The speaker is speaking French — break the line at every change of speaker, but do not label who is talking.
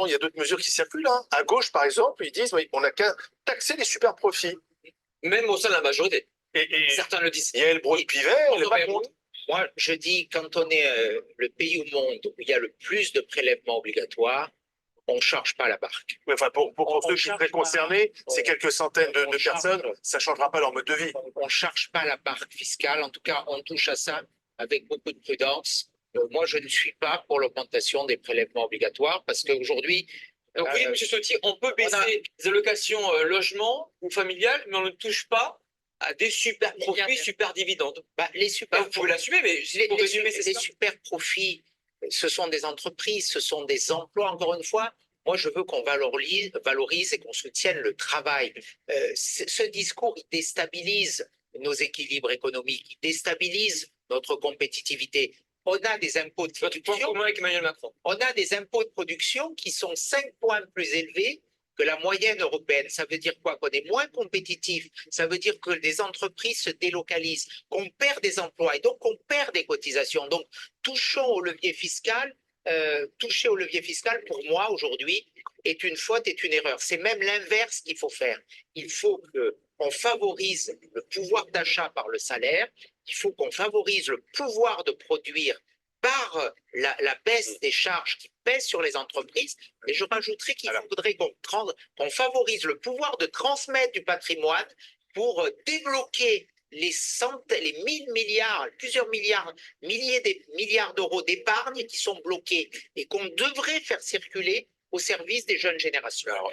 pardon, il y a d'autres mesures qui circulent. Hein. À gauche, par exemple, ils disent oui, on n'a qu'à taxer les super profits.
Même au sein de la majorité.
Et
certains le disent.
Yael Braun-Pivet, elle n'est pas contre.
Moi, je dis, quand on est le pays au monde où il y a le plus de prélèvements obligatoires, on ne charge pas la barque.
Oui, enfin, pour ceux qui seraient concernés, c'est quelques centaines de personnes, ça ne changera pas leur mode de vie.
On ne charge pas la barque fiscale. En tout cas, on touche à ça avec beaucoup de prudence. Moi, je ne suis pas pour l'augmentation des prélèvements obligatoires parce qu'aujourd'hui,
oui, M. Sauty, on peut baisser les allocations logement ou familiales, mais on ne touche pas à des super profits, super dividendes.
Les super
vous pouvez l'assumer, mais pour résumer, c'est
les
ça.
super profits, ce sont des entreprises, ce sont des emplois. Encore une fois, moi, je veux qu'on valorise et qu'on soutienne le travail. Ce discours, il déstabilise nos équilibres économiques, il déstabilise notre compétitivité. On a des impôts de production.
Avec Emmanuel Macron.
On a des impôts de production qui sont 5 points plus élevés que la moyenne européenne. Ça veut dire quoi? Qu'on est moins compétitif. Ça veut dire que des entreprises se délocalisent, qu'on perd des emplois et donc qu'on perd des cotisations. Donc, touchons au levier fiscal. Toucher au levier fiscal, pour moi, aujourd'hui, est une faute, est une erreur. C'est même l'inverse qu'il faut faire. Il faut qu'on favorise le pouvoir d'achat par le salaire. Il faut qu'on favorise le pouvoir de produire par la baisse des charges qui pèsent sur les entreprises. Et je rajouterais qu'il faudrait qu'on favorise le pouvoir de transmettre du patrimoine pour débloquer les 1000 milliards, plusieurs milliards, milliers milliards d'euros d'épargne qui sont bloqués et qu'on devrait faire circuler au service des jeunes générations.
Alors,